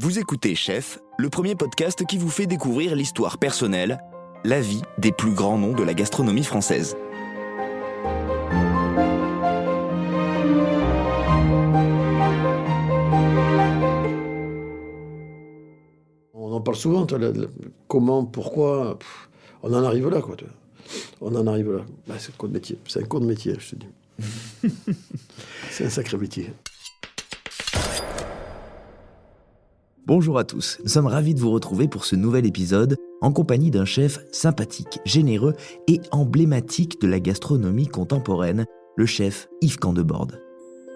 Vous écoutez Chef, le premier podcast qui vous fait découvrir l'histoire personnelle, la vie des plus grands noms de la gastronomie française. On en parle souvent, comment, pourquoi, on en arrive là, quoi. On en arrive là. C'est un code métier, c'est un code métier, je te dis. C'est un sacré métier. Bonjour à tous, nous sommes ravis de vous retrouver pour ce nouvel épisode en compagnie d'un chef sympathique, généreux et emblématique de la gastronomie contemporaine, le chef Yves Candeborde.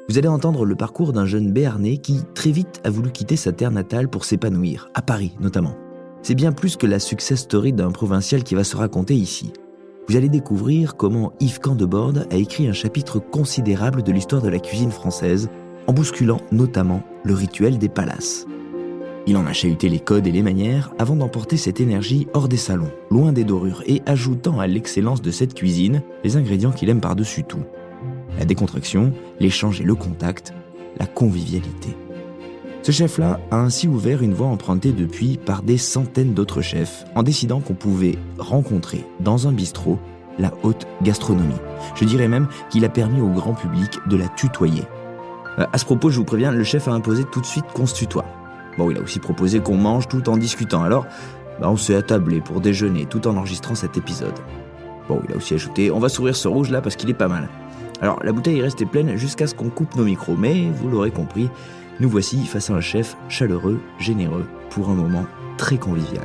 Vous allez entendre le parcours d'un jeune Béarnais qui, très vite, a voulu quitter sa terre natale pour s'épanouir, à Paris notamment. C'est bien plus que la success story d'un provincial qui va se raconter ici. Vous allez découvrir comment Yves Candeborde a écrit un chapitre considérable de l'histoire de la cuisine française, en bousculant notamment le rituel des palaces. Il en a chahuté les codes et les manières avant d'emporter cette énergie hors des salons, loin des dorures et ajoutant à l'excellence de cette cuisine les ingrédients qu'il aime par-dessus tout. La décontraction, l'échange et le contact, la convivialité. Ce chef-là a ainsi ouvert une voie empruntée depuis par des centaines d'autres chefs en décidant qu'on pouvait rencontrer dans un bistrot la haute gastronomie. Je dirais même qu'il a permis au grand public de la tutoyer. À ce propos, je vous préviens, le chef a imposé tout de suite qu'on se tutoie. Bon, il a aussi proposé qu'on mange tout en discutant, alors on s'est attablé pour déjeuner tout en enregistrant cet épisode. Bon, il a aussi ajouté, on va s'ouvrir ce rouge là parce qu'il est pas mal. Alors, la bouteille est restée pleine jusqu'à ce qu'on coupe nos micros, mais vous l'aurez compris, nous voici face à un chef chaleureux, généreux, pour un moment très convivial.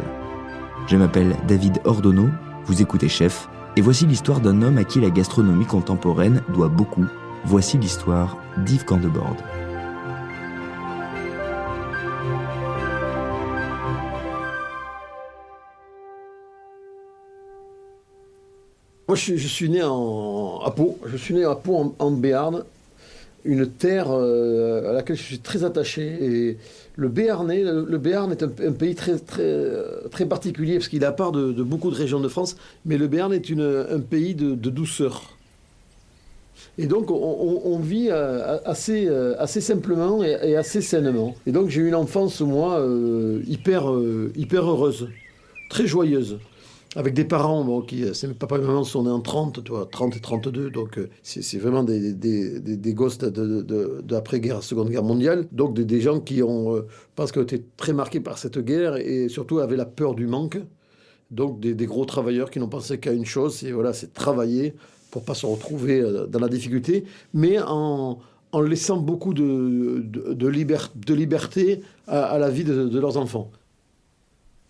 Je m'appelle David Ordonneau, vous écoutez Chef, et voici l'histoire d'un homme à qui la gastronomie contemporaine doit beaucoup. Voici l'histoire d'Yves Candeborde. Moi, je suis né à Pau. Je suis né à Pau, en Béarn, une terre à laquelle je suis très attaché. Et le Béarn est un pays très particulier, parce qu'il est à part de beaucoup de régions de France, mais le Béarn est un pays de douceur. Et donc, on vit assez simplement et assez sainement. Et donc, j'ai eu une enfance, moi, hyper heureuse, très joyeuse. Avec des parents, mes papa et maman sont nés en 30 et 32, donc c'est vraiment des gosses d'après-guerre, Seconde Guerre mondiale. Donc des gens qui ont été très marqués par cette guerre et surtout avaient la peur du manque. Donc des gros travailleurs qui n'ont pensé qu'à une chose, c'est travailler pour pas se retrouver dans la difficulté, mais en laissant beaucoup de liberté à la vie de leurs enfants.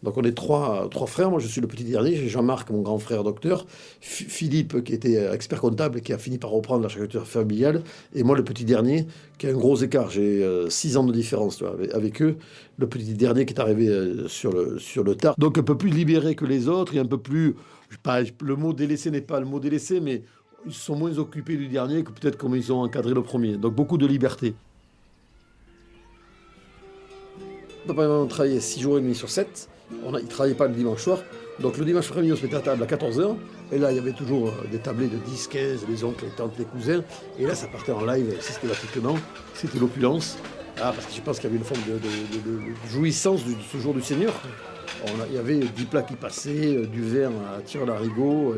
Donc on est trois frères, moi je suis le petit dernier, j'ai Jean-Marc, mon grand frère docteur, Philippe qui était expert comptable et qui a fini par reprendre la charcuterie familiale, et moi le petit dernier qui a un gros écart, j'ai 6 ans de différence avec eux, le petit dernier qui est arrivé sur le tard, donc un peu plus libéré que les autres et un peu plus, le mot délaissé n'est pas le mot délaissé, mais ils sont moins occupés du dernier que peut-être comme ils ont encadré le premier, donc beaucoup de liberté. Papa et maman travaillaient 6 jours et demi sur 7. Ils ne travaillaient pas le dimanche soir. Donc le dimanche après-midi, on se mettait à table à 14h. Et là, il y avait toujours des tablés de 10, 15, les oncles, les tantes, les cousins. Et là, ça partait en live systématiquement. C'était l'opulence. Parce que je pense qu'il y avait une forme de jouissance de ce jour du Seigneur. Il y avait 10 plats qui passaient, du vin à tire-larigot,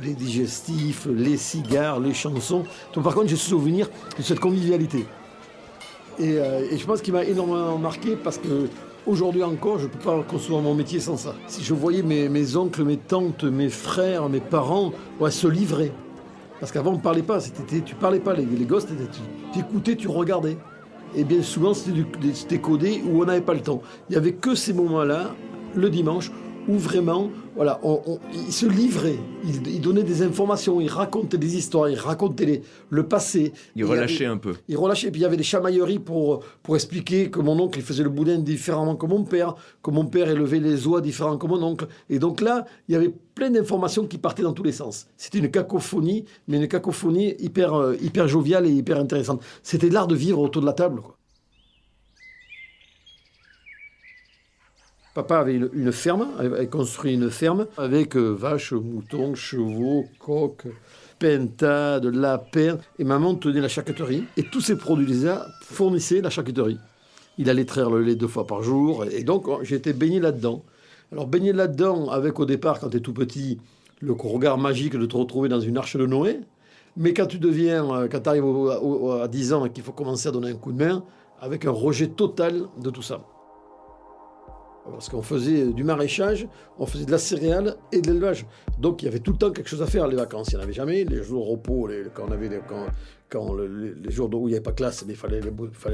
les digestifs, les cigares, les chansons. Donc par contre, j'ai souvenir de cette convivialité. Et je pense qu'il m'a énormément marqué parce que aujourd'hui encore, je ne peux pas concevoir mon métier sans ça. Si je voyais mes oncles, mes tantes, mes frères, mes parents se livrer. Parce qu'avant, on ne parlait pas. Tu parlais pas, les gosses, tu écoutais, tu regardais. Et bien souvent, c'était codé où on n'avait pas le temps. Il n'y avait que ces moments-là, le dimanche, où vraiment, il se livrait, il donnait des informations, il racontait des histoires, il racontait le passé. Il relâchait un peu. Il relâchait, puis il y avait des chamailleries pour expliquer que mon oncle il faisait le boudin différemment que mon père élevait les oies différemment que mon oncle. Et donc là, il y avait plein d'informations qui partaient dans tous les sens. C'était une cacophonie, mais une cacophonie hyper joviale et hyper intéressante. C'était l'art de vivre autour de la table, quoi. Papa avait une ferme, avait construit une ferme avec vaches, moutons, chevaux, coqs, pintades, lapins. Et maman tenait la charcuterie. Et tous ces produits-là fournissaient la charcuterie. Il allait traire le lait 2 fois par jour. Et donc, j'ai été baigné là-dedans. Alors, baigné là-dedans, avec au départ, quand tu es tout petit, le regard magique de te retrouver dans une arche de Noé. Mais quand tu arrives à 10 ans et qu'il faut commencer à donner un coup de main, avec un rejet total de tout ça. Parce qu'on faisait du maraîchage, on faisait de la céréale et de l'élevage. Donc il y avait tout le temps quelque chose à faire. Les vacances, il n'y en avait jamais. Les jours de repos, les jours où il n'y avait pas classe, il fallait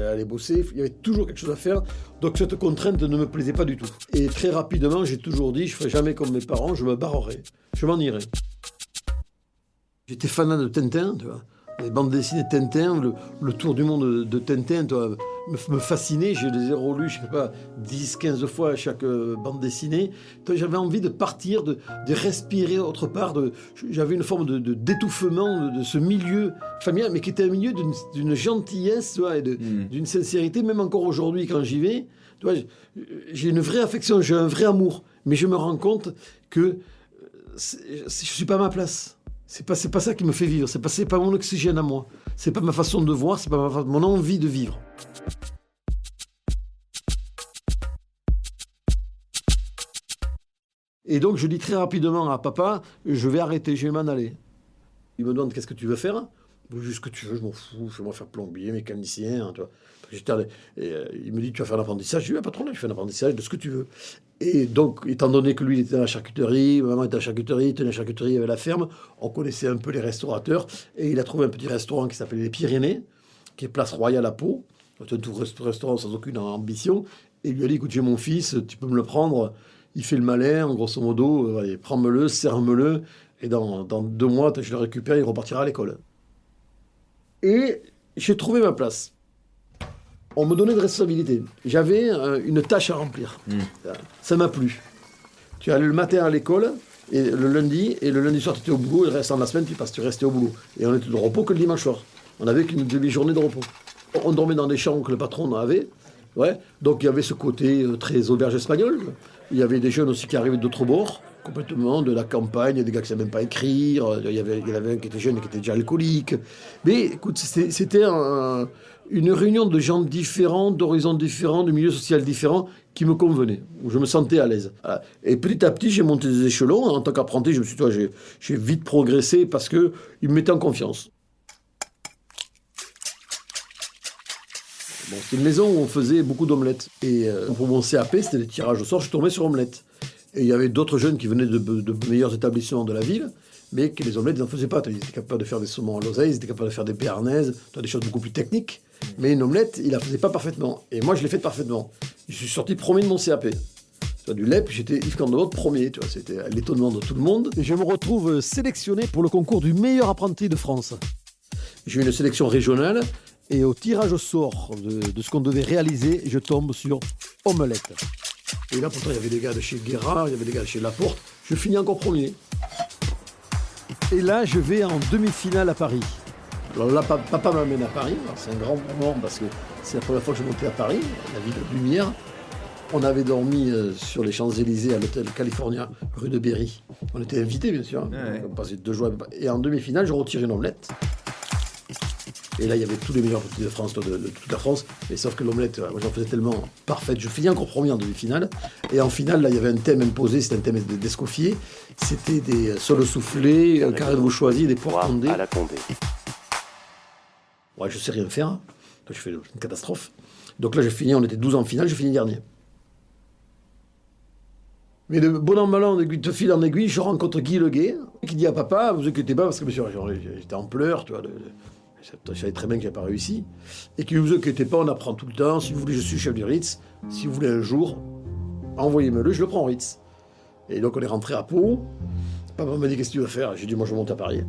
aller bosser. Il y avait toujours quelque chose à faire. Donc cette contrainte ne me plaisait pas du tout. Et très rapidement, j'ai toujours dit, je ne ferai jamais comme mes parents, je me barrerai. Je m'en irai. J'étais fanat de Tintin, tu vois. Les bandes dessinées de Tintin, le tour du monde de Tintin, tu vois, me fascinait. Je les ai relus, je ne sais pas, 10, 15 fois chaque bande dessinée. J'avais envie de partir, de respirer autre part. J'avais une forme d'étouffement de ce milieu familial, mais qui était un milieu d'une gentillesse, tu vois, et d'une sincérité. Même encore aujourd'hui, quand j'y vais, tu vois, j'ai une vraie affection, j'ai un vrai amour. Mais je me rends compte que je ne suis pas à ma place. C'est pas ça qui me fait vivre, c'est pas mon oxygène à moi. C'est pas ma façon de voir, c'est pas mon envie de vivre. Et donc je dis très rapidement à papa, je vais arrêter, je vais m'en aller. Il me demande qu'est-ce que tu veux faire ? Juste ce que tu veux, je m'en fous, je vais faire plombier, mécanicien, hein, tu vois. Il me dit, tu vas faire un apprentissage. Je dis, patron, là, je fais un apprentissage de ce que tu veux. Et donc, étant donné que lui, il était dans la charcuterie, maman était à la charcuterie, il tenait la charcuterie, il y avait la ferme, on connaissait un peu les restaurateurs, et il a trouvé un petit restaurant qui s'appelait Les Pyrénées, qui est place Royale à Pau. C'est un tout restaurant sans aucune ambition. Et il lui a dit, écoute, j'ai mon fils, tu peux me le prendre. Il fait le malin, grosso modo, allez, prends-le, serre-le, et dans 2 mois, je le récupère, il repartira à l'école. Et j'ai trouvé ma place. On me donnait de responsabilités. J'avais une tâche à remplir. Ça m'a plu. Tu allais le matin à l'école, et le lundi soir, tu étais au boulot, et le restant de la semaine, tu restais au boulot. Et on était de repos que le dimanche soir. On n'avait qu'une demi-journée de repos. On dormait dans des chambres que le patron avait. Ouais. Donc il y avait ce côté très auberge espagnole. Il y avait des jeunes aussi qui arrivaient d'autres bords, complètement, de la campagne, des gars qui ne savaient même pas écrire. Il y avait un qui était jeune et qui était déjà alcoolique. Mais écoute, c'était une réunion de gens différents, d'horizons différents, de milieux sociaux différents, qui me convenaient, où je me sentais à l'aise. Voilà. Et petit à petit, j'ai monté des échelons. En tant qu'apprenti, je me suis dit, j'ai vite progressé parce qu'ils me mettaient en confiance. Bon, c'était une maison où on faisait beaucoup d'omelettes. Et pour mon CAP, c'était des tirages au sort, je tombais sur omelettes. Et il y avait d'autres jeunes qui venaient de meilleurs établissements de la ville, mais que les omelettes, ils n'en faisaient pas. Ils étaient capables de faire des saumons à l'oseille, ils étaient capables de faire des béarnaises, des choses beaucoup plus techniques. Mais une omelette, ils la faisaient pas parfaitement. Et moi, je l'ai faite parfaitement. Je suis sorti premier de mon CAP. Du LEP, j'étais Yves Candemot premier. Tu vois, c'était l'étonnement de tout le monde. Et je me retrouve sélectionné pour le concours du meilleur apprenti de France. J'ai eu une sélection régionale. Et au tirage au sort de ce qu'on devait réaliser, je tombe sur omelette. Et là, pourtant, il y avait des gars de chez Guérard, il y avait des gars de chez Laporte. Je finis encore premier. Et là, je vais en demi-finale à Paris. Alors là, papa m'amène à Paris. Alors, c'est un grand moment parce que c'est la première fois que je montais à Paris, la ville de lumière. On avait dormi sur les Champs-Élysées à l'hôtel California, rue de Berry. On était invités, bien sûr. Ouais. On passait 2 jours. Et en demi-finale, je retire une omelette. Et là, il y avait tous les meilleurs petits de France, de toute la France. Mais sauf que l'omelette, moi, j'en faisais tellement parfaite. Je finis encore premier en demi-finale. Et en finale, là, il y avait un thème imposé. C'était un thème d'Escoffier. C'était des sols soufflés, un carré de veau choisi, des poires condées. À la Condé. Ouais, je sais rien faire. Donc, je fais une catastrophe. Donc là, j'ai fini, on était 12 en finale, je finis dernier. Mais de bon an, mal an, de fil en aiguille, je rencontre Guy Leguet, qui dit à papa, vous inquiétez pas, parce que monsieur, j'étais en pleurs, tu vois. Je savais très bien que j'avais pas réussi. Et que vous inquiétez pas, on apprend tout le temps. Si vous voulez, je suis chef du Ritz. Si vous voulez un jour, envoyez-me-le, je le prends au Ritz. Et donc on est rentré à Pau. Papa m'a dit, qu'est-ce que tu veux faire ? J'ai dit, moi je monte à Paris.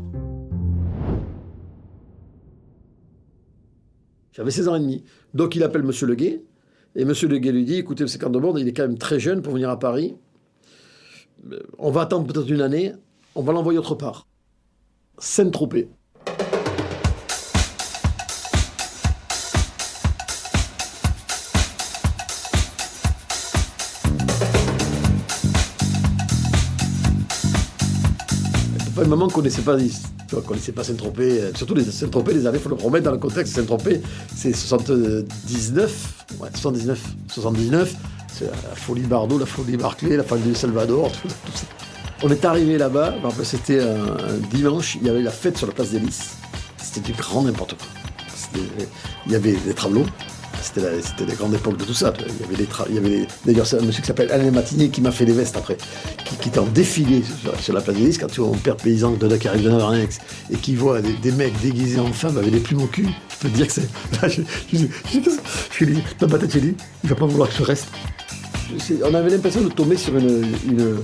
J'avais 16 ans et demi. Donc il appelle monsieur Leguet. Et monsieur Leguet lui dit, écoutez, c'est Candemot, il est quand même très jeune pour venir à Paris. On va attendre peut-être une année. On va l'envoyer autre part. Saint-Tropez. papa et maman ne connaissaient pas Nice. Tu vois, connaissaient pas Saint-Tropez. Surtout les Saint-Tropez, les années, il faut le remettre dans le contexte. Saint-Tropez, c'est 79. Ouais, 79. C'est la folie Bardot, la folie Barclay, la folie du Salvador, tout ça. On est arrivé là-bas, c'était un dimanche, il y avait la fête sur la place des Lys. C'était du grand n'importe quoi. Il y avait des travelots, c'était la grande époque de tout ça. D'ailleurs, c'est un monsieur qui s'appelle Alain Matinier qui m'a fait les vestes après, qui était en défilé sur la place des Lys, quand tu vois mon père paysan qui arrive de Navarnex et qui voit des mecs déguisés en femmes avec des plumes au cul, je peux te dire que c'est... Je lui dis, dans ma tête, il va pas vouloir que je reste. On avait l'impression de tomber sur une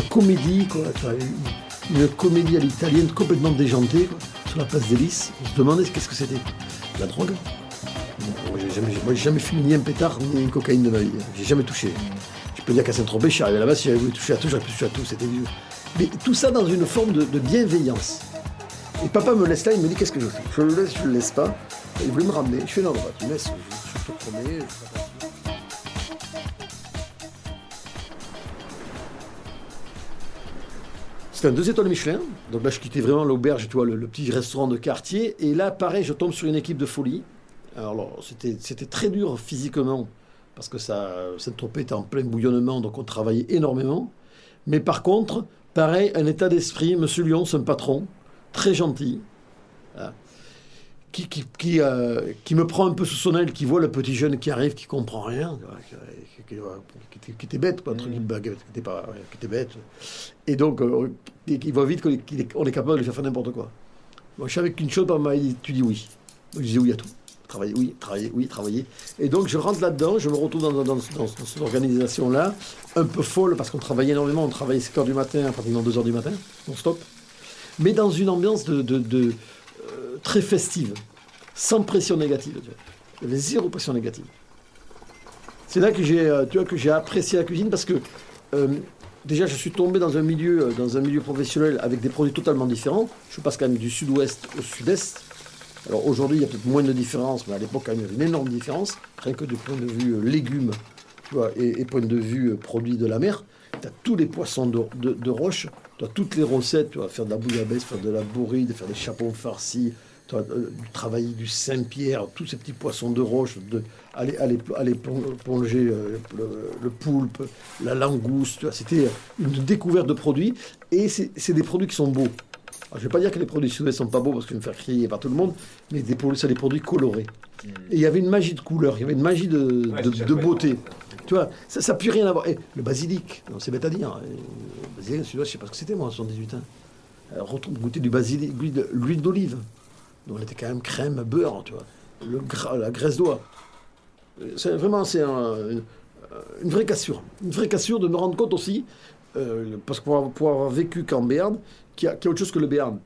comédie, quoi, une comédie à l'italienne complètement déjantée, quoi, sur la place des Lys. On se demandait qu'est-ce que c'était. La drogue. Moi, j'ai jamais fumé ni un pétard ni une cocaïne de ma vie. J'ai jamais touché. Je peux dire qu'à Saint-Tropez, je suis arrivé là-bas, si j'avais voulu toucher à tout, j'aurais pu toucher à tout. C'était vieux. Mais tout ça dans une forme de bienveillance. Et papa me laisse là, il me dit qu'est-ce que je fais. Je le laisse, je le laisse pas. Il voulait me ramener. Je fais non, tu me laisses, je te promets. C'était un 2 étoiles Michelin, donc là je quittais vraiment l'auberge, tu vois, le petit restaurant de quartier, et là pareil, je tombe sur une équipe de folie. Alors c'était très dur physiquement, parce que Saint-Tropez était en plein bouillonnement, donc on travaillait énormément. Mais par contre, pareil, un état d'esprit, Monsieur Lyon, c'est un patron, très gentil, qui me prend un peu sous son aile, qui voit le petit jeune qui arrive, qui comprend rien, qui était bête, quoi, un truc qui était bête. Et donc, il voit vite qu'on est capable de lui faire notre quoi. Moi, je savais qu'une chose, m'a dit, tu dis oui. Moi, je disais oui à tout. Travailler. Et donc, je rentre là-dedans, je me retrouve dans cette organisation-là, un peu folle, parce qu'on travaillait énormément, on travaillait 7h du matin, pratiquement 2h du matin, non-stop, mais dans une ambiance très festive, sans pression négative. Tu vois. Il y avait zéro pression négative. C'est là que j'ai apprécié la cuisine, parce que déjà, je suis tombé dans un milieu professionnel avec des produits totalement différents. Je passe quand même du sud-ouest au sud-est. Alors aujourd'hui, il y a peut-être moins de différence, mais à l'époque, quand même, il y avait une énorme différence, rien que du point de vue légumes, tu vois, et point de vue produits de la mer. Tu as tous les poissons de roche, tu as toutes les recettes, tu vas faire de la bouillabaisse, faire de la bourride, faire des chapons farcis, tu vas travailler du Saint-Pierre, tous ces petits poissons de roche, aller plonger le poulpe, la langouste, tu vois, c'était une découverte de produits, et c'est des produits qui sont beaux. Alors, je ne vais pas dire que les produits sud-ouest sont pas beaux parce qu'ils me font crier par tout le monde, mais c'est des produits colorés. Et il y avait une magie de couleur, il y avait une magie de beauté. Tu vois, ça n'a plus rien à voir. Et le basilic, c'est bête à dire. Le basilic sud-ouest, je ne sais pas ce que c'était moi en 78 ans. Alors, goûter du basilic, l'huile d'olive. Donc elle était quand même crème, beurre, tu vois. La graisse d'oie. C'est une vraie cassure. Une vraie cassure de me rendre compte aussi, parce que pour avoir vécu qu'en Béarn, qu'il y a autre chose que le Béarn.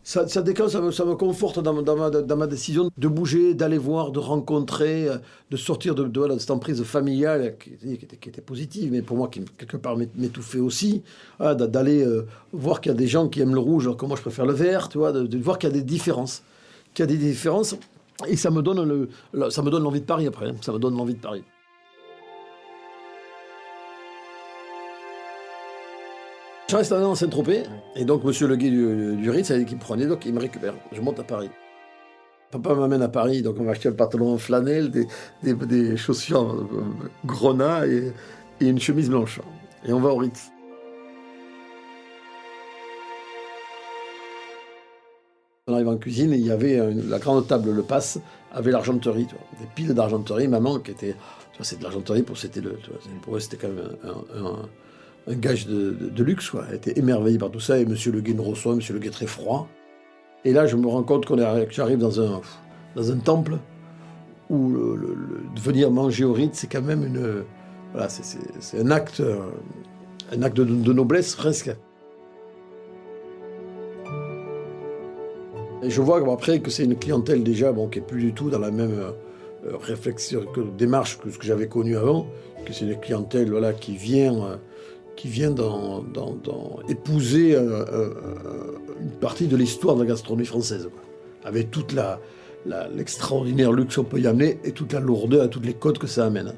Ça me conforte dans ma décision de bouger, d'aller voir, de rencontrer, de sortir de cette emprise familiale qui était positive, mais pour moi qui quelque part m'étouffait aussi, d'aller voir qu'il y a des gens qui aiment le rouge alors que moi je préfère le vert, tu vois, de voir qu'il y a des différences. Et ça me donne l'envie de Paris après, hein, ça me donne l'envie de Paris. Je reste un an à Saint-Tropez, et donc monsieur le guet du Ritz, qui me prenait, donc il me récupère. Je monte à Paris. Papa m'amène à Paris, donc on m'a acheté un pantalon en flanelle, des chaussures grenat et une chemise blanche. Et on va au Ritz. On arrive en cuisine et il y avait la grande table, le passe, avait l'argenterie, tu vois, des piles d'argenterie. Maman qui était, tu vois, c'est de l'argenterie pour eux c'était quand même un gage de luxe, quoi. Elle était émerveillée par tout ça, et monsieur le guet nous reçoit, monsieur le guet très froid. Et là, je me rends compte que j'arrive dans un temple où de venir manger au Ritz, c'est quand même c'est un acte de noblesse presque. Et je vois après que c'est une clientèle déjà qui est plus du tout dans la même réflexion, démarche que ce que j'avais connu avant, que c'est une clientèle qui vient épouser une partie de l'histoire de la gastronomie française, quoi. Avec toute l'extraordinaire luxe qu'on peut y amener et toute la lourdeur et toutes les codes que ça amène.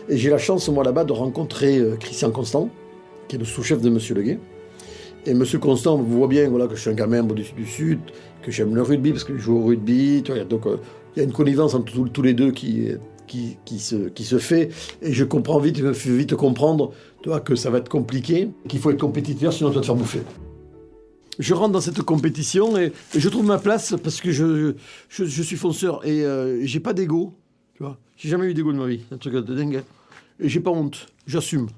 Et j'ai la chance, moi, là-bas, de rencontrer Christian Constant, qui est le sous-chef de M. Leguet. Et M. Constant voit bien voilà, que je suis un gamin du Sud, que j'aime le rugby, parce que je joue au rugby. Tu vois, donc il y a une connivence entre tous les deux qui se fait. Et je comprends vite, je me fais vite comprendre tu vois, que ça va être compliqué, qu'il faut être compétiteur, sinon tu vas te faire bouffer. Je rentre dans cette compétition et je trouve ma place parce que je suis fonceur et j'ai pas d'ego. Tu vois, j'ai jamais eu d'ego de ma vie, c'est un truc de dingue. Et j'ai pas honte, j'assume.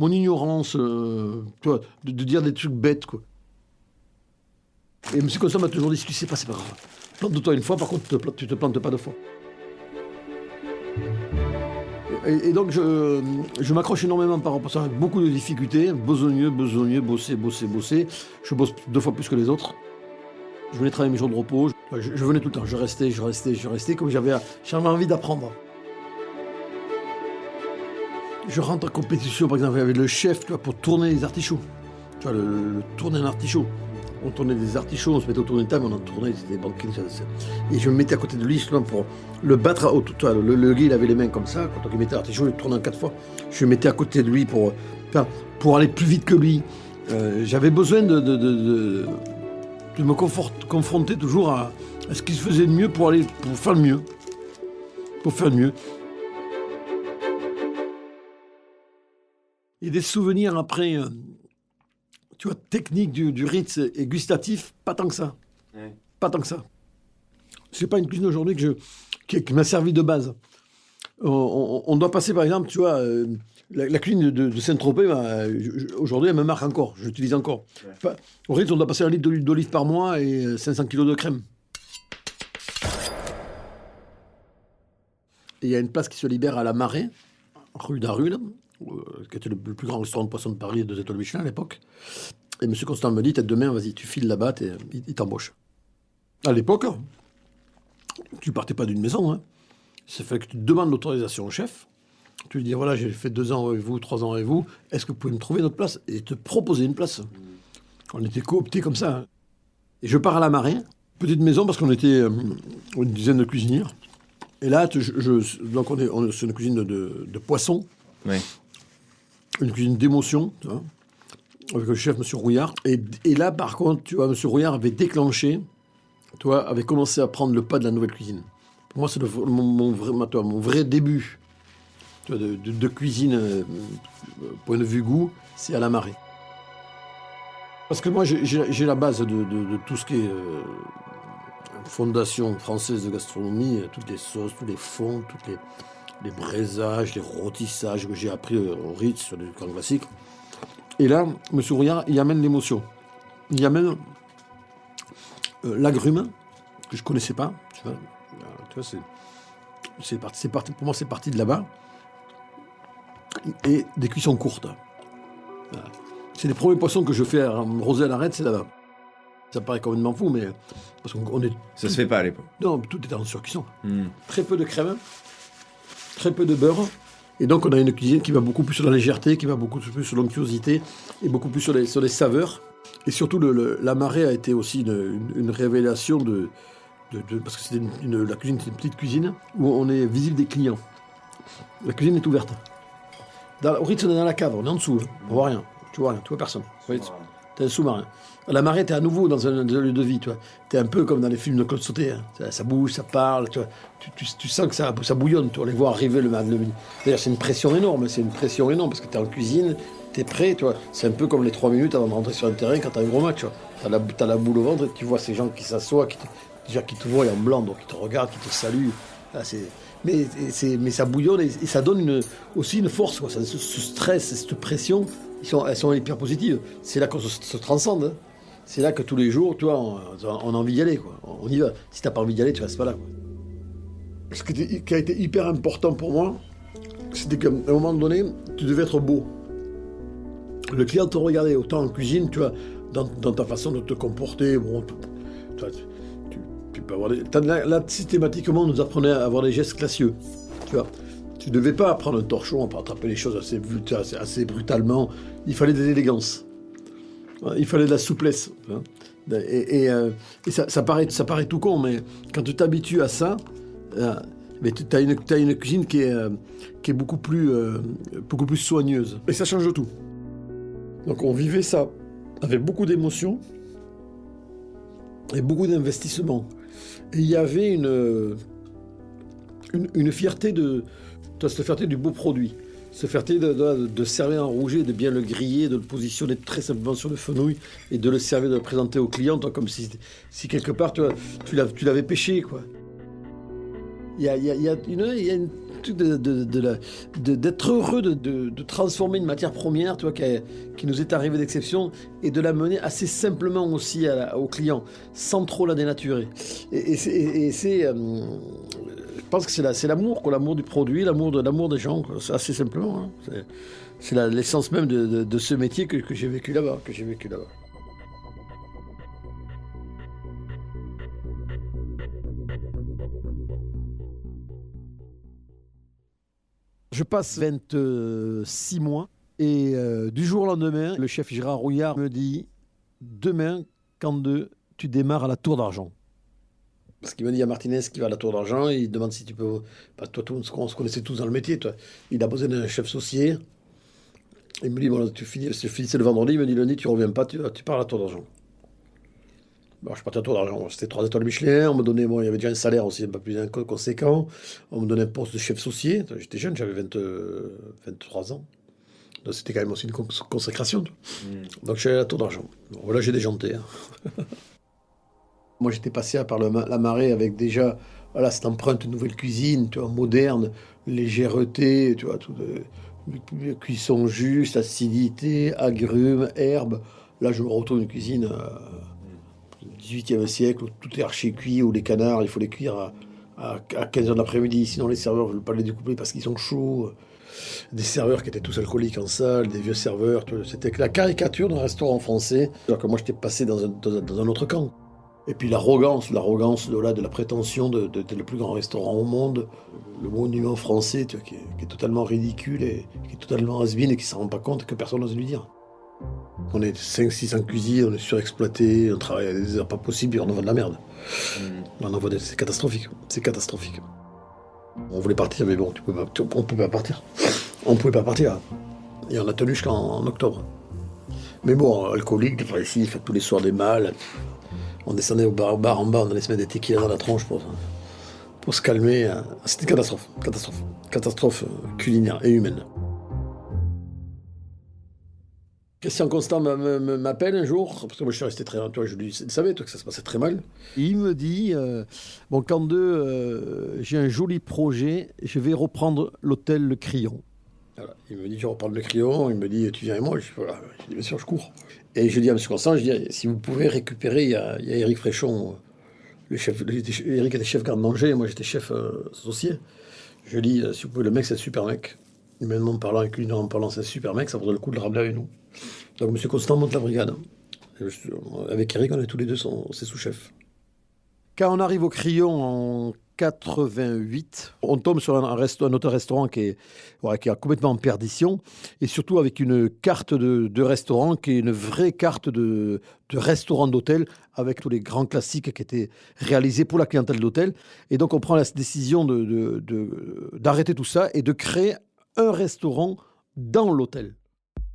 Mon ignorance, tu vois, de dire des trucs bêtes, quoi. Et M. Constant m'a toujours dit, si tu sais pas, c'est pas grave. Plante-toi une fois, par contre, tu te plantes pas deux fois. Et donc, je m'accroche énormément par rapport à ça, avec beaucoup de difficultés, besogneux, bosser. Je bosse 2 fois plus que les autres. Je venais travailler mes jours de repos, je venais tout le temps, je restais, comme j'avais envie d'apprendre. Je rentre en compétition, par exemple, avec le chef, tu vois, pour tourner les artichauts. Tu vois, le tourner un artichaut. On tournait des artichauts, on se mettait autour d'une table, on en tournait, c'était des banquets. Et je me mettais à côté de lui, justement, pour le battre. Le gars, il avait les mains comme ça, quand il mettait l'artichaut, il tournait en 4 fois. Je me mettais à côté de lui pour aller plus vite que lui. J'avais besoin de me confronter toujours à ce qu'il se faisait de mieux pour faire le mieux. Pour faire le mieux. Et des souvenirs après, tu vois, techniques du Ritz et gustatif, pas tant que ça. Ouais. Pas tant que ça. C'est pas une cuisine aujourd'hui qui m'a servi de base. On doit passer, par exemple, tu vois, la cuisine de Saint-Tropez, aujourd'hui, elle me marque encore, je l'utilise encore. Ouais. Au Ritz, on doit passer 1 litre d'huile d'olive par mois et 500 kilos de crème. Et il y a une place qui se libère à la Marée, rue d'Arule, qui était le plus grand restaurant de poisson de Paris, 2 étoiles Michelin à l'époque. Et M. Constant me dit, tête de main, vas-y, tu files là-bas, il t'embauche. À l'époque, tu partais pas d'une maison. Hein. Ça fait que tu demandes l'autorisation au chef. Tu lui dis, voilà, j'ai fait 2 ans avec vous, 3 ans avec vous. Est-ce que vous pouvez me trouver notre place? Et te proposer une place. On était cooptés comme ça. Hein. Et je pars à la Marée, petite maison, parce qu'on était une dizaine de cuisiniers. Et là, donc c'est une cuisine de poisson. Oui. Une cuisine d'émotion, tu vois, avec le chef, M. Rouillard. Et là, par contre, tu vois, M. Rouillard avait déclenché, tu vois, avait commencé à prendre le pas de la nouvelle cuisine. Pour moi, c'est mon vrai début tu vois, de cuisine, point de vue goût, c'est à la Marée. Parce que moi, j'ai la base de tout ce qui est fondation française de gastronomie, toutes les sauces, tous les fonds, toutes les braisages, les rôtissages que j'ai appris au Ritz sur les grands classiques. Et là, M. Rouillard, il amène l'émotion. Il amène l'agrume, que je ne connaissais pas. Tu vois, c'est parti, pour moi, c'est parti de là-bas. Et des cuissons courtes. Voilà. C'est les premiers poissons que je fais en rosé à l'arête, c'est là-bas. Ça paraît complètement fou, mais... Parce qu'on est ça se fait pas à l'époque. Non, tout était en surcuisson. Très peu de crème. Très peu de beurre. Et donc, on a une cuisine qui va beaucoup plus sur la légèreté, qui va beaucoup plus sur l'onctuosité et beaucoup plus sur les saveurs. Et surtout, la Marée a été aussi une révélation parce que c'était la cuisine, c'est une petite cuisine où on est visible des clients. La cuisine est ouverte. Au Ritz, on est dans la cave, on est en dessous. On voit rien. Tu vois personne. T'es un sous-marin. La Marée, t'es à nouveau dans un lieu de vie, tu vois. T'es un peu comme dans les films de Claude Sauté. Hein. Ça bouge, ça parle, tu vois. Tu sens que ça bouillonne, tu vois. Les voir arriver le D'ailleurs, c'est une pression énorme, parce que t'es en cuisine, t'es prêt, tu vois. C'est un peu comme les 3 minutes avant de rentrer sur un terrain quand t'as un gros match, tu vois. T'as la boule au ventre et tu vois ces gens qui s'assoient, qui te voient en blanc, donc qui te regardent, qui te saluent. Là, mais ça bouillonne et ça donne aussi une force, quoi. Ce stress, cette pression, elles sont hyper positives. C'est là qu'on se transcende. Hein. C'est là que tous les jours, tu vois, on a envie d'y aller, quoi. On y va. Si t'as pas envie d'y aller, tu restes pas là, quoi. Ce qui a été hyper important pour moi, c'était qu'à un moment donné, tu devais être beau. Le client te regardait, autant en cuisine, tu vois, dans ta façon de te comporter, bon, tu peux avoir là, systématiquement, on nous apprenait à avoir des gestes classieux, tu vois. Tu devais pas prendre un torchon pour attraper les choses assez brutalement. Il fallait de l'élégance. Il fallait de la souplesse. Et ça paraît tout con, mais quand tu t'habitues à ça, tu as une cuisine qui est beaucoup plus soigneuse. Et ça change tout. Donc on vivait ça avec beaucoup d'émotions et beaucoup d'investissement. Et il y avait une fierté cette fierté du beau produit. Cette fierté de servir un rouget, de bien le griller, de le positionner très simplement sur le fenouil et de le servir, de le présenter au client, toi, comme si quelque part tu l'avais pêché, quoi. Il y a une truc d'être heureux de transformer une matière première, tu vois, qui nous est arrivée d'exception, et de la mener assez simplement aussi au client, sans trop la dénaturer. Je pense que c'est l'amour, quoi, l'amour du produit, l'amour des gens, quoi. C'est assez simplement. Hein. C'est l'essence même de ce métier que j'ai vécu là-bas, Je passe 26 mois et du jour au lendemain, le chef Gérard Rouillard me dit « Demain, Can2, tu démarres à la Tour d'Argent ». Parce qu'il me dit à Martinez qui va à la Tour d'Argent, il demande si tu peux... Toi, on se connaissait tous dans le métier, toi. Il a besoin d'un chef saucier. Il me dit, bon, tu finis, c'est le vendredi, il me dit, lundi, tu reviens pas, tu pars à la Tour d'Argent. Bon, je suis parti à la Tour d'Argent, c'était 3 étoiles Michelin, on me donnait, bon, il y avait déjà un salaire aussi un peu plus conséquent, on me donnait un poste de chef saucier, j'étais jeune, j'avais 23 ans. Donc c'était quand même aussi une consécration. Donc je suis allé à la Tour d'Argent. Bon, voilà, j'ai déjanté. Hein. Moi, j'étais passé par la marée avec déjà cette empreinte de nouvelle cuisine, tu vois, moderne, légèreté, tu vois, cuisson juste, acidité, agrumes, herbes. Là, je me retrouve une cuisine du XVIIIe siècle où tout est archi-cuit, où les canards, il faut les cuire à 15h de l'après-midi, sinon les serveurs ne veulent pas les découper parce qu'ils sont chauds. Des serveurs qui étaient tous alcooliques en salle, des vieux serveurs. C'était la caricature d'un restaurant français. Alors que moi, j'étais passé dans un autre camp. Et puis l'arrogance de la prétention d'être le plus grand restaurant au monde, le monument français, tu vois, qui est totalement ridicule et qui est totalement has-been et qui ne s'en rend pas compte et que personne n'ose lui dire. On est 5-6 en cuisine, on est surexploité, on travaille à des heures pas possibles et on envoie de la merde. C'est catastrophique, c'est catastrophique. On voulait partir, mais bon, on ne pouvait pas partir. On ne pouvait pas partir. Et on a tenu jusqu'en octobre. Mais bon, alcoolique, ici, fait tous les soirs des mâles. On descendait au bar en bas, on allait se mettre des tequilas dans la tronche pour se calmer. C'était une catastrophe culinaire et humaine. Christian Constant m'appelle un jour, parce que moi je suis resté très longtemps, je lui savais toi, que ça se passait très mal. Et il me dit, bon, Can2, j'ai un joli projet, je vais reprendre l'hôtel Le Crillon. Voilà. Il me dit, je vais reprendre Le Crillon, il me dit, tu viens avec moi? Je dis, bien sûr, je cours. Et je dis à M. Constant, je dis, si vous pouvez récupérer, il y a Éric Fréchon, le chef, Éric était chef garde-manger, moi j'étais chef associé. Je dis, si vous pouvez, le mec c'est un super mec. Humainement parlant et culinairement parlant, c'est un super mec, ça vaudrait le coup de le ramener avec nous. Donc M. Constant monte la brigade. Avec Eric, on est tous les deux ses sous-chefs. Quand on arrive au Crillon en 88, on tombe sur un hôtel-restaurant qui est complètement en perdition, et surtout avec une carte de restaurant qui est une vraie carte de restaurant d'hôtel, avec tous les grands classiques qui étaient réalisés pour la clientèle d'hôtel. Et donc on prend la décision d'arrêter tout ça et de créer un restaurant dans l'hôtel.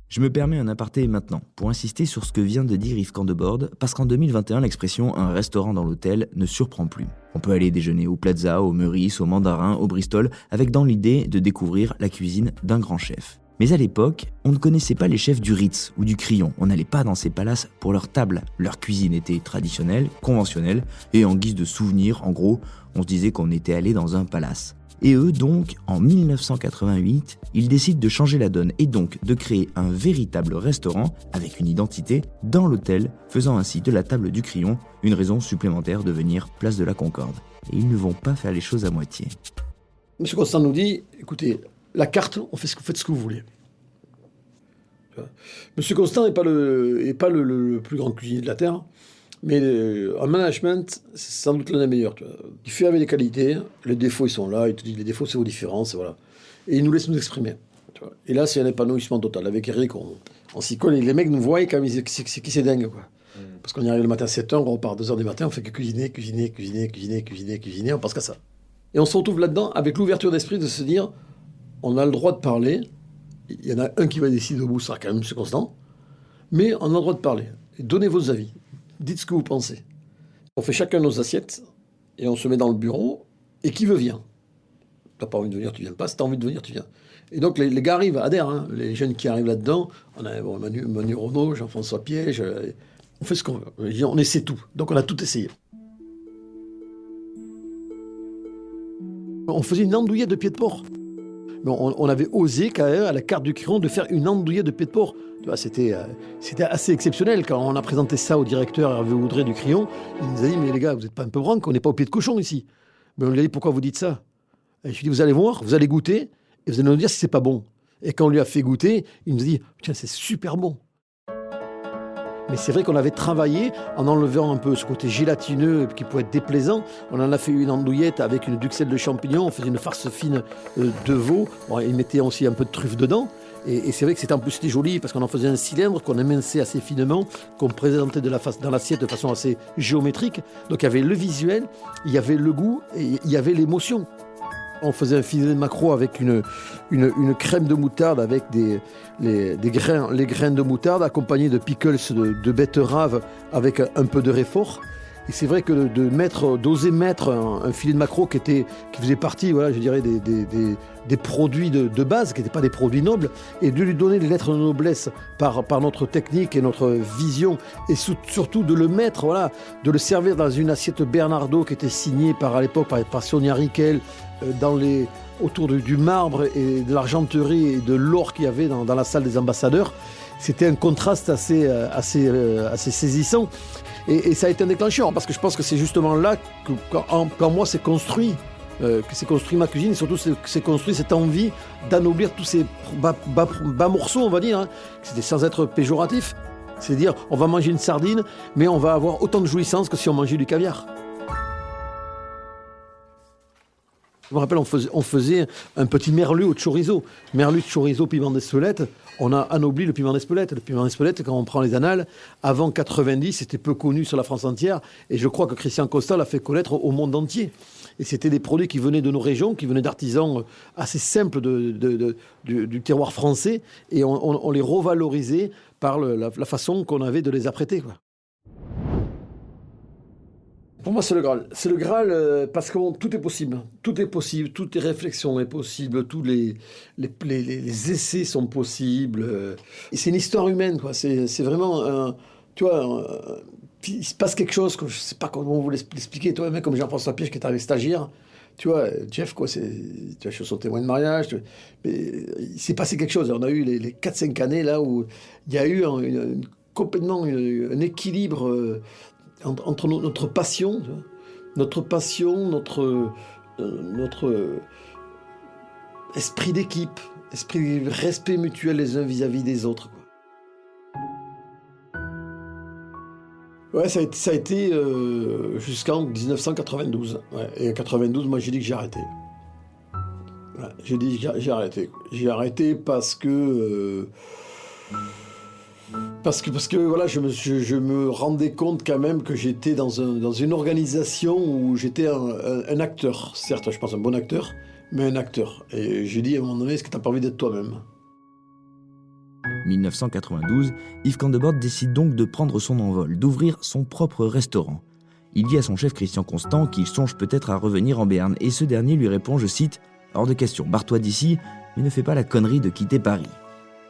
Je me permets un aparté maintenant pour insister sur ce que vient de dire Yves Candebord, parce qu'en 2021, l'expression « un restaurant dans l'hôtel » ne surprend plus. On peut aller déjeuner au Plaza, au Meurice, au Mandarin, au Bristol, avec dans l'idée de découvrir la cuisine d'un grand chef. Mais à l'époque, on ne connaissait pas les chefs du Ritz ou du Crillon. On n'allait pas dans ces palaces pour leur table. Leur cuisine était traditionnelle, conventionnelle, et en guise de souvenir, en gros, on se disait qu'on était allé dans un palace. Et eux, donc, en 1988, ils décident de changer la donne et donc de créer un véritable restaurant avec une identité dans l'hôtel, faisant ainsi de la table du Crillon une raison supplémentaire de venir place de la Concorde. Et ils ne vont pas faire les choses à moitié. M. Constant nous dit, écoutez, la carte, faites ce que vous voulez. M. Constant n'est pas le plus grand cuisinier de la Terre, mais en management, c'est sans doute l'un des meilleurs. Tu vois. Il fait avec les qualités, les défauts ils sont là, il te dit les défauts c'est vos différences, voilà. Et il nous laisse nous exprimer. Tu vois. Et là c'est un épanouissement total. Avec Eric, on s'y colle et les mecs nous voient quand même, c'est dingue quoi. Parce qu'on y arrive le matin à 7h, on repart 2h du matin, on fait que cuisiner, on pense qu'à ça. Et on se retrouve là-dedans avec l'ouverture d'esprit de se dire, on a le droit de parler, il y en a un qui va décider au bout, ça sera quand même M. Constant. Mais on a le droit de parler. Et donnez vos avis. Dites ce que vous pensez. On fait chacun nos assiettes et on se met dans le bureau. Et qui veut vient. T'as pas envie de venir, tu viens pas. Si t'as envie de venir, tu viens. Et donc les gars arrivent, adhèrent. Hein. Les jeunes qui arrivent là-dedans, on a Manu Renaud, Jean-François Piège. On fait ce qu'on veut. On essaie tout. Donc on a tout essayé. On faisait une andouillette de pied de porc. Mais on avait osé, quand même, à la carte du Crayon, de faire une andouillette de pied de porc. C'était assez exceptionnel. Quand on a présenté ça au directeur Hervé Audrey du Crayon, il nous a dit « Mais les gars, vous n'êtes pas un peu branques, on n'est pas au pied de cochon ici. » Mais on lui a dit « Pourquoi vous dites ça ?» Et je lui ai dit « Vous allez voir, vous allez goûter, et vous allez nous dire si c'est pas bon. » Et quand on lui a fait goûter, il nous a dit « Tiens, c'est super bon. » Mais c'est vrai qu'on avait travaillé en enlevant un peu ce côté gélatineux qui pouvait être déplaisant. On en a fait une andouillette avec une duxelle de champignons, on faisait une farce fine de veau. Bon, il mettait aussi un peu de truffe dedans. Et c'est vrai que c'était joli parce qu'on en faisait un cylindre qu'on éminçait assez finement, qu'on présentait dans l'assiette de façon assez géométrique. Donc il y avait le visuel, il y avait le goût et il y avait l'émotion. On faisait un filet de maquereau avec une crème de moutarde avec les grains de moutarde accompagnés de pickles de betterave avec un peu de réfort. Et c'est vrai que d'oser mettre un filet de maquereau qui faisait partie, voilà, je dirais, des produits de base, qui n'étaient pas des produits nobles, et de lui donner des lettres de noblesse par notre technique et notre vision, et surtout de le mettre, voilà, de le servir dans une assiette Bernardo qui était signée à l'époque par Sonia Riquel, autour du marbre et de l'argenterie et de l'or qu'il y avait dans la salle des ambassadeurs. C'était un contraste assez saisissant. Et ça a été un déclencheur, parce que je pense que c'est justement là que quand moi c'est construit, que s'est construit ma cuisine, et surtout que s'est construit cette envie d'anoblir tous ces bas morceaux, on va dire, hein. C'était sans être péjoratif. C'est-à-dire, on va manger une sardine, mais on va avoir autant de jouissance que si on mangeait du caviar. Je me rappelle, on faisait un petit merlu au chorizo. Merlu de chorizo, piment d'Espelette. On a anobli le piment d'Espelette. Le piment d'Espelette, quand on prend les annales, avant 90, c'était peu connu sur la France entière. Et je crois que Christian Costa l'a fait connaître au monde entier. Et c'était des produits qui venaient de nos régions, qui venaient d'artisans assez simples du terroir français. Et on les revalorisait par la façon qu'on avait de les apprêter, quoi. Pour moi, c'est le Graal. C'est le Graal parce que tout est possible. Tout est possible, toutes les réflexions sont possibles, tous les essais sont possibles. Et c'est une histoire humaine, quoi. C'est vraiment, tu vois, il se passe quelque chose, je ne sais pas comment vous l'expliquer. Toi, un mec comme Jean-François Piège qui est arrivé stagiaire, tu vois, Jeff, quoi, tu vois, je suis son témoin de mariage. Mais il s'est passé quelque chose. On a eu les 4-5 années là où il y a eu complètement un équilibre entre notre passion, notre esprit d'équipe, esprit de respect mutuel les uns vis-à-vis des autres, quoi. Ouais, ça a été jusqu'en 1992. Ouais. Et en 92, moi j'ai dit que j'ai arrêté. Ouais, j'ai dit que j'ai arrêté. J'ai arrêté parce que voilà, je me rendais compte quand même que j'étais dans une organisation où j'étais un acteur. Certes, je pense un bon acteur, mais un acteur. Et j'ai dit à un moment donné, est-ce que tu n'as pas envie d'être toi-même ? 1992, Yves Candebord décide donc de prendre son envol, d'ouvrir son propre restaurant. Il dit à son chef Christian Constant qu'il songe peut-être à revenir en Béarn, et ce dernier lui répond, je cite, « Hors de question, barre-toi d'ici, mais ne fais pas la connerie de quitter Paris ».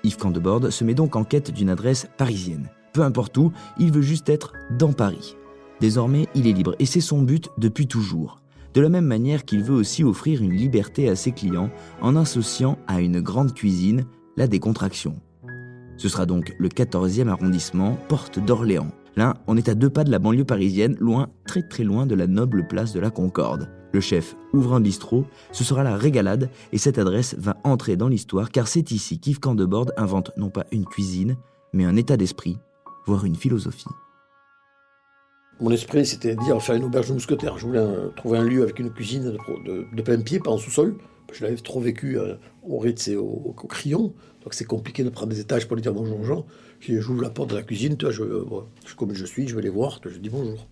Yves Candebord se met donc en quête d'une adresse parisienne. Peu importe où, il veut juste être dans Paris. Désormais, il est libre et c'est son but depuis toujours. De la même manière qu'il veut aussi offrir une liberté à ses clients en associant à une grande cuisine la décontraction. Ce sera donc le 14e arrondissement, porte d'Orléans. Là, on est à 2 pas de la banlieue parisienne, loin, très très loin de la noble place de la Concorde. Le chef ouvre un bistrot, ce sera la régalade et cette adresse va entrer dans l'histoire car c'est ici qu'Yves Candebord invente non pas une cuisine, mais un état d'esprit, voire une philosophie. Mon esprit, c'était de dire faire une auberge de mousquetaires. Je voulais trouver un lieu avec une cuisine de plein pied, pas en sous-sol. Je l'avais trop vécu au Ritz et au Crillon, donc c'est compliqué de prendre des étages pour lui dire bonjour aux gens. J'ouvre la porte de la cuisine, tu vois, comme je suis, je vais les voir, je dis bonjour.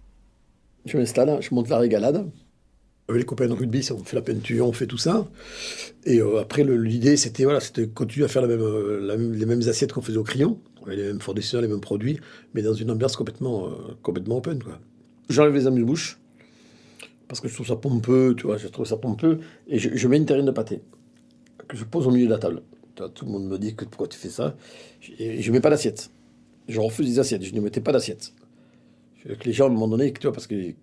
Je m'installe, je monte la régalade. Avec les copains de rugby, on fait la peinture, on fait tout ça. Et après, l'idée, c'était continuer à faire les mêmes assiettes qu'on faisait au Crayon. On avait les mêmes fournisseurs, les mêmes produits, mais dans une ambiance complètement open, quoi. J'enlève les amuse-bouches, parce que je trouve ça pompeux, tu vois, et je mets une terrine de pâté, que je pose au milieu de la table. Tout le monde me dit pourquoi tu fais ça. Et je ne mets pas d'assiette. Je refuse les assiettes, je ne mettais pas d'assiette. Je veux que les gens, à un moment donné, tu vois, parce qu'ils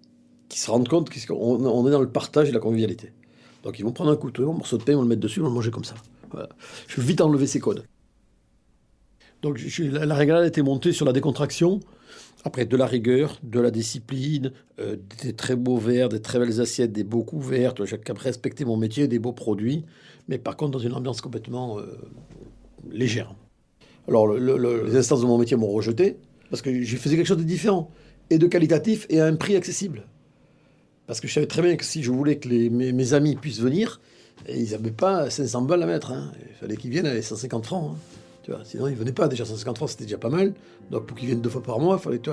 se rendent compte qu'on est dans le partage et la convivialité. Donc ils vont prendre un couteau, un morceau de pain, ils vont le mettre dessus, ils vont le manger comme ça. Voilà. Je veux vite enlever ces codes. Donc la régalade a été montée sur la décontraction, après de la rigueur, de la discipline, des très beaux verres, des très belles assiettes, des beaux couverts. J'ai respecté mon métier, des beaux produits, mais par contre dans une ambiance complètement légère. Alors les instances de mon métier m'ont rejeté, parce que je faisais quelque chose de différent, et de qualitatif, et à un prix accessible. Parce que je savais très bien que si je voulais que mes amis puissent venir, ils n'avaient pas 500 balles à mettre. Hein. Il fallait qu'ils viennent avec 150 francs. Hein. Tu vois, sinon, ils ne venaient pas. Déjà, 150 francs, c'était déjà pas mal. Donc, pour qu'ils viennent 2 fois par mois, il fallait que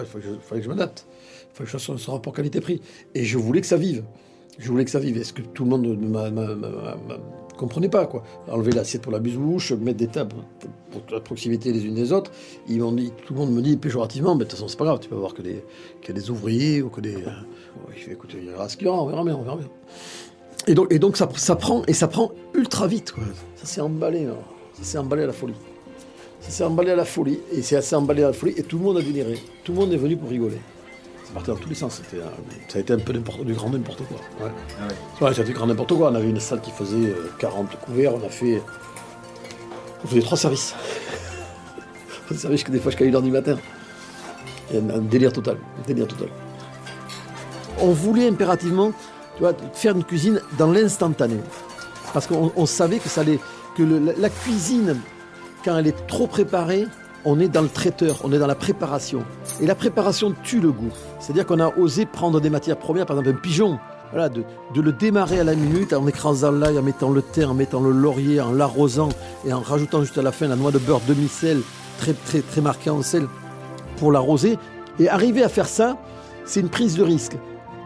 je m'adapte. Il fallait que je fasse ce rapport qualité-prix. Et je voulais que ça vive. Est-ce que tout le monde ne comprenait pas, quoi. Enlever l'assiette pour la buse-bouche, mettre des tables pour la proximité les unes des autres. Tout le monde me dit péjorativement, mais de toute façon, c'est pas grave. Tu peux voir qu'il y a des ouvriers ou que des... Je fais, écoutez, il y aura ce qu'il y aura, on verra bien. Et donc ça prend ultra vite, quoi. Ça s'est emballé à la folie. Et c'est assez emballé à la folie, et tout le monde a déliré. Tout le monde est venu pour rigoler. C'est parti dans tous les sens. Ça a été un peu du grand n'importe quoi. Ouais. Ah ouais. Ouais, c'était du grand n'importe quoi. On avait une salle qui faisait 40 couverts. On faisait 3 services. 3 services que des fois jusqu'à 1h du matin. Et un délire total. On voulait impérativement, tu vois, faire une cuisine dans l'instantané. Parce qu'on savait que la cuisine, quand elle est trop préparée, on est dans le traiteur, on est dans la préparation. Et la préparation tue le goût. C'est-à-dire qu'on a osé prendre des matières premières, par exemple un pigeon, voilà, de le démarrer à la minute en écrasant l'ail, en mettant le thym, en mettant le laurier, en l'arrosant et en rajoutant juste à la fin la noix de beurre demi-sel, très, très, très marquée en sel, pour l'arroser. Et arriver à faire ça, c'est une prise de risque.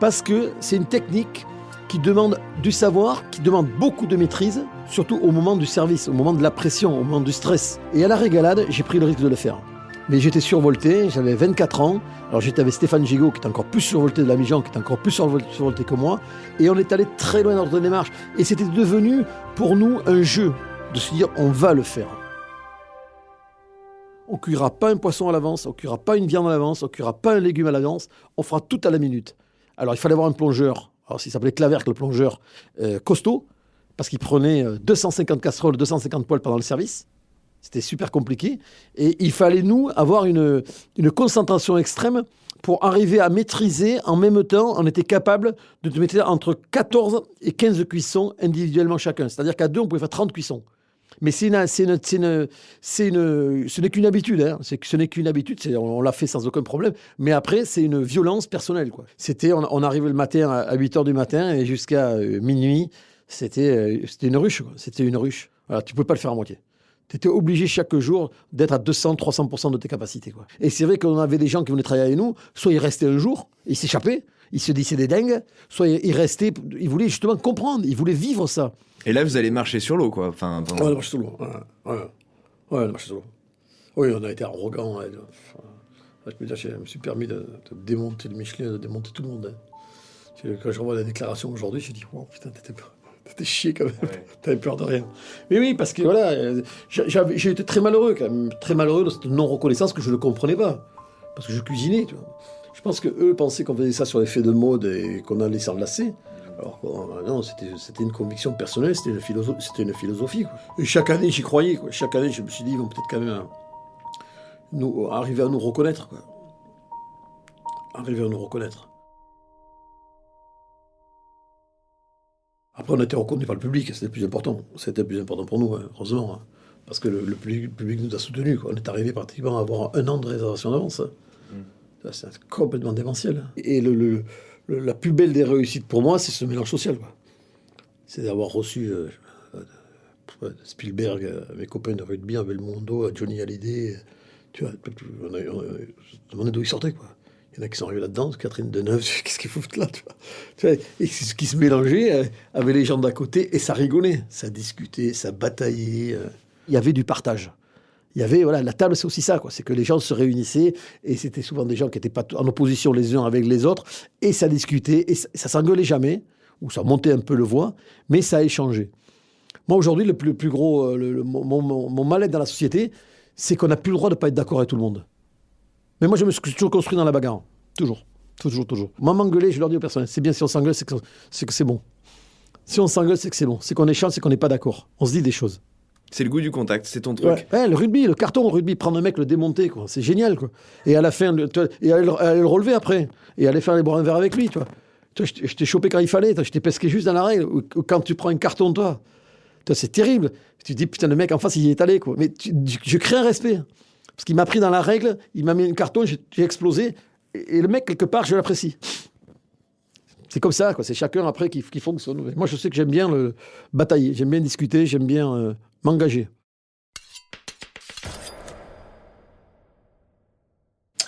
Parce que c'est une technique qui demande du savoir, qui demande beaucoup de maîtrise, surtout au moment du service, au moment de la pression, au moment du stress. Et à la régalade, j'ai pris le risque de le faire. Mais j'étais survolté, j'avais 24 ans, alors j'étais avec Stéphane Gigot, qui était encore plus survolté de la Mijan, qui était encore plus survolté que moi, et on est allé très loin dans notre démarche. Et c'était devenu, pour nous, un jeu, de se dire, on va le faire. On ne cuira pas un poisson à l'avance, on ne cuira pas une viande à l'avance, on ne cuira pas un légume à l'avance, on fera tout à la minute. Alors il fallait avoir un plongeur, alors il s'appelait Claverc, le plongeur, costaud, parce qu'il prenait 250 casseroles, 250 poêles pendant le service. C'était super compliqué. Et il fallait, nous, avoir une concentration extrême pour arriver à maîtriser en même temps. On était capable de maîtriser entre 14 et 15 cuissons individuellement chacun. C'est-à-dire qu'à deux, on pouvait faire 30 cuissons. Mais ce n'est qu'une habitude. Hein. Ce n'est qu'une habitude. On l'a fait sans aucun problème. Mais après, c'est une violence personnelle, quoi. On arrivait le matin à 8h du matin et jusqu'à minuit, c'était une ruche, quoi. C'était une ruche. Voilà, tu ne pouvais pas le faire à moitié. Tu étais obligé chaque jour d'être à 200-300% de tes capacités, quoi. Et c'est vrai qu'on avait des gens qui venaient travailler avec nous, soit ils restaient un jour, ils s'échappaient, ils se disaient des dingues, soit ils restaient, ils voulaient justement comprendre, ils voulaient vivre ça. Et là, vous allez marcher sur l'eau, quoi. Enfin, Ouais, on marche sur l'eau. Ouais, on marche sur l'eau. Oui, on a été arrogants. Ouais. Je me suis permis de démonter le Michelin, de démonter tout le monde. Hein. Quand je revois la déclaration aujourd'hui, j'ai dit, oh putain, t'étais chier quand même. Ouais. T'avais peur de rien. Mais oui, parce que voilà, j'ai été très malheureux quand même. Très malheureux de cette non-reconnaissance que je ne comprenais pas. Parce que je cuisinais, tu vois. Je pense qu'eux pensaient qu'on faisait ça sur l'effet de mode et qu'on allait s'en lasser. Alors non, c'était une conviction personnelle, c'était une philosophie. Quoi. Et chaque année, j'y croyais. Quoi. Chaque année, je me suis dit, ils vont peut-être quand même arriver à nous reconnaître. Quoi. Arriver à nous reconnaître. Après, on a été reconnus par le public, c'était le plus important. C'était le plus important pour nous, hein, heureusement. Hein, parce que le public nous a soutenus. Quoi. On est arrivé pratiquement à avoir 1 an de réservation d'avance. Hein. C'est complètement démentiel. Et la plus belle des réussites pour moi, c'est ce mélange social, quoi. C'est d'avoir reçu Spielberg, mes copains de rugby, Belmondo, Johnny Hallyday. Tu vois, on se demandait d'où ils sortaient, quoi. Il y en a qui sont arrivés là-dedans, Catherine Deneuve, qu'est-ce qu'ils foutent là, tu vois, et qui se mélangeait avec les gens d'à côté, et ça rigolait, ça discutait, ça bataillait. Il y avait du partage. Il y avait, voilà, la table, c'est aussi ça, quoi. C'est que les gens se réunissaient, et c'était souvent des gens qui n'étaient pas en opposition les uns avec les autres, et ça discutait, et ça s'engueulait jamais, ou ça montait un peu le voix, mais ça a échangé. Moi, aujourd'hui, le plus gros, mon mal-être dans la société, c'est qu'on n'a plus le droit de ne pas être d'accord avec tout le monde. Mais moi, je me suis toujours construit dans la bagarre. Toujours. Moi, m'engueuler, je leur dis aux personnes, c'est bien, si on s'engueule, c'est que c'est bon. Si on s'engueule, c'est que c'est bon. C'est qu'on échange, c'est qu'on n'est pas d'accord. On se dit des choses. C'est le goût du contact, c'est ton truc. Ouais, le rugby, le carton au rugby, prendre un mec, le démonter, quoi. C'est génial, quoi. Et à la fin, et aller le relever après. Et aller faire les boire un verre avec lui, tu vois. Je t'ai chopé quand il fallait, je t'ai pesqué juste dans la règle. Ou quand tu prends un carton, toi, c'est terrible. Tu te dis, putain, le mec en face, il y est allé, quoi. Mais je crée un respect. Parce qu'il m'a pris dans la règle, il m'a mis un carton, j'ai explosé. Et le mec, quelque part, je l'apprécie. C'est comme ça, quoi. C'est chacun après qui fonctionne. Moi, je sais que j'aime bien batailler, j'aime bien discuter, j'aime bien m'engager.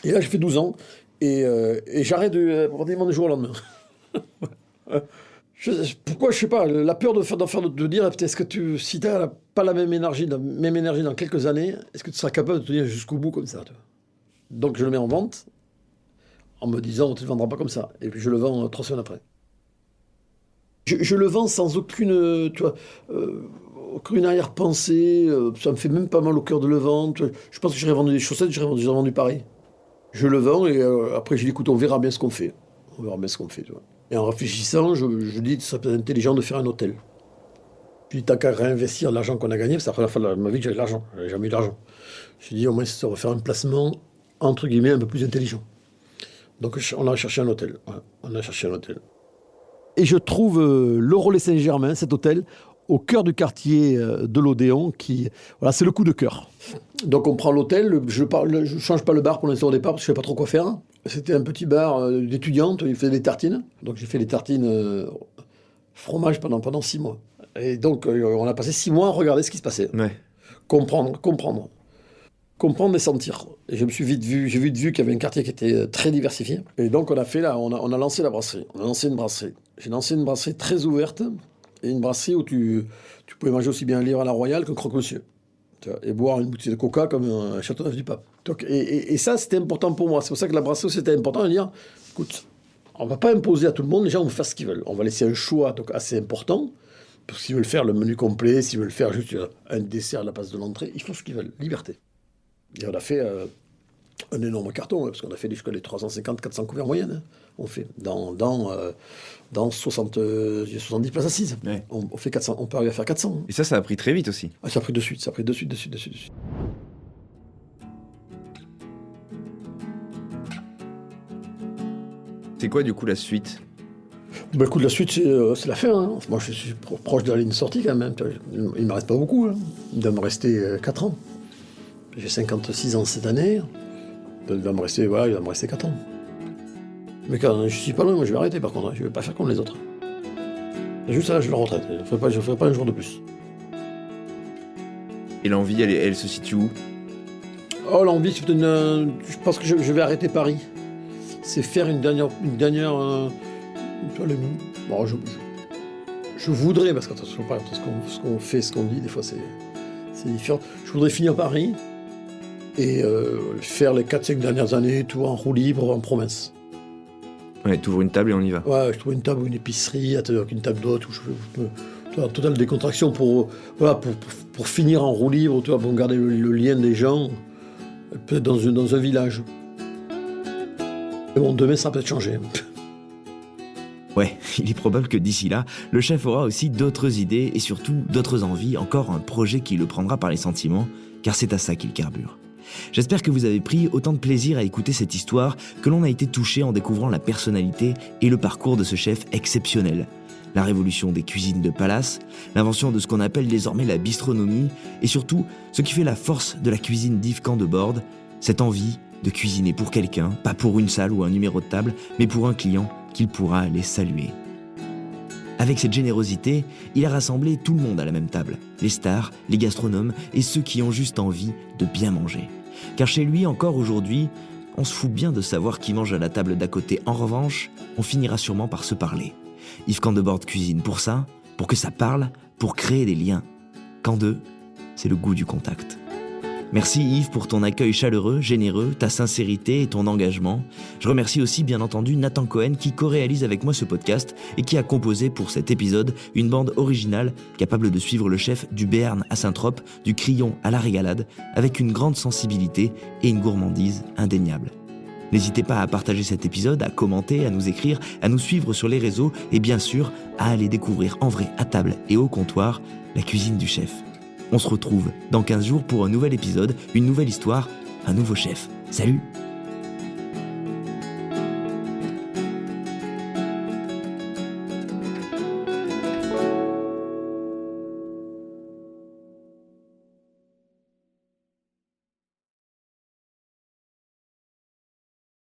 Et là, j'ai fait 12 ans et j'arrête pratiquement du jour au lendemain. Pourquoi, je sais pas, la peur de dire, est-ce que si tu n'as pas la même énergie dans quelques années, est-ce que tu seras capable de tenir jusqu'au bout comme ça, toi. Donc, je le mets en vente en me disant, tu ne le vendras pas comme ça. Et puis, je le vends 3 semaines après. Je le vends sans aucune, aucune arrière-pensée. Ça me fait même pas mal au cœur de le vendre. Je pense que j'aurais vendu des chaussettes, j'aurais vendu pareil. Je le vends et après, je dis, écoute, on verra bien ce qu'on fait. Tu vois. Et en réfléchissant, je dis que ça peut être intelligent de faire un hôtel. Puis tant qu'à réinvestir l'argent qu'on a gagné, c'est la première fois de ma vie que j'avais de l'argent. J'avais jamais eu d'argent. J'ai dit, au moins, ça va faire un placement, entre guillemets, un peu plus intelligent. Donc, on a cherché un hôtel. Ouais, Et je trouve l'Orollet-Saint-Germain, cet hôtel, au cœur du quartier de l'Odéon, voilà, c'est le coup de cœur. Donc on prend l'hôtel, je change pas le bar pour l'instant au départ parce que je savais pas trop quoi faire. C'était un petit bar d'étudiantes, ils faisaient des tartines. Donc j'ai fait les tartines fromage pendant 6 mois. Et donc on a passé 6 mois à regarder ce qui se passait. Ouais. Comprendre et sentir. Et j'ai vite vu qu'il y avait un quartier qui était très diversifié. Et donc on a lancé la brasserie. On a lancé une brasserie. J'ai lancé une brasserie très ouverte et une brasserie où tu pouvais manger aussi bien un livre à la Royale qu'un croque-monsieur. Et boire une bouteille de coca comme un Châteauneuf-du-Pape. Donc, et ça, c'était important pour moi. C'est pour ça que la brasserie, c'était important de dire, écoute, on ne va pas imposer à tout le monde, les gens vont faire ce qu'ils veulent. On va laisser un choix donc, assez important. Parce s'ils veulent faire le menu complet, s'ils veulent faire juste un dessert à la place de l'entrée, ils font ce qu'ils veulent. Liberté. Et on a fait un énorme carton, parce qu'on a fait les 350-400 couverts moyennes. Hein. On fait dans 70 places assises. Ouais. On fait 400, on peut arriver à faire 400. Et ça a pris très vite aussi. Ah, ça a pris de suite. C'est quoi du coup la suite ? Bah, écoute, la suite, c'est la fin. Hein. Moi, je suis proche de la ligne de sortie quand même. Il ne me reste pas beaucoup. Hein. Il doit me rester 4 ans. J'ai 56 ans cette année. Il doit me rester 4 ans. Mais quand je suis pas loin, moi je vais arrêter par contre. Hein. Je vais pas faire comme les autres. Juste à l'âge de la retraite. Je ne ferai pas un jour de plus. Et l'envie, elle se situe où ? Oh, l'envie, c'est je pense que je vais arrêter Paris. C'est faire une dernière. Bon, je voudrais, parce qu'attention, ce qu'on fait, ce qu'on dit, des fois c'est différent. Je voudrais finir Paris et faire les 4-5 dernières années, tout en roue libre, en province. Ouais, tu ouvres une table et on y va. Ouais, je trouve une table ou une épicerie, avec une table d'hôte, où je peux totale décontraction pour finir en roue libre, pour garder le lien des gens, peut-être dans un village. Mais bon, demain, ça peut être changé. Ouais, il est probable que d'ici là, le chef aura aussi d'autres idées et surtout d'autres envies, encore un projet qui le prendra par les sentiments, car c'est à ça qu'il carbure. J'espère que vous avez pris autant de plaisir à écouter cette histoire que l'on a été touché en découvrant la personnalité et le parcours de ce chef exceptionnel. La révolution des cuisines de palace, l'invention de ce qu'on appelle désormais la bistronomie et surtout ce qui fait la force de la cuisine d'Yves Candebord, cette envie de cuisiner pour quelqu'un, pas pour une salle ou un numéro de table, mais pour un client qu'il pourra aller saluer. Avec cette générosité, il a rassemblé tout le monde à la même table, les stars, les gastronomes et ceux qui ont juste envie de bien manger. Car chez lui, encore aujourd'hui, on se fout bien de savoir qui mange à la table d'à côté. En revanche, on finira sûrement par se parler. Yves Candebord cuisine pour ça, pour que ça parle, pour créer des liens. Candeux, c'est le goût du contact. Merci Yves pour ton accueil chaleureux, généreux, ta sincérité et ton engagement. Je remercie aussi bien entendu Nathan Cohen qui co-réalise avec moi ce podcast et qui a composé pour cet épisode une bande originale capable de suivre le chef du Béarn à Saint-Trope, du Crillon à la Régalade, avec une grande sensibilité et une gourmandise indéniable. N'hésitez pas à partager cet épisode, à commenter, à nous écrire, à nous suivre sur les réseaux et bien sûr à aller découvrir en vrai à table et au comptoir la cuisine du chef. On se retrouve dans 15 jours pour un nouvel épisode, une nouvelle histoire, un nouveau chef. Salut!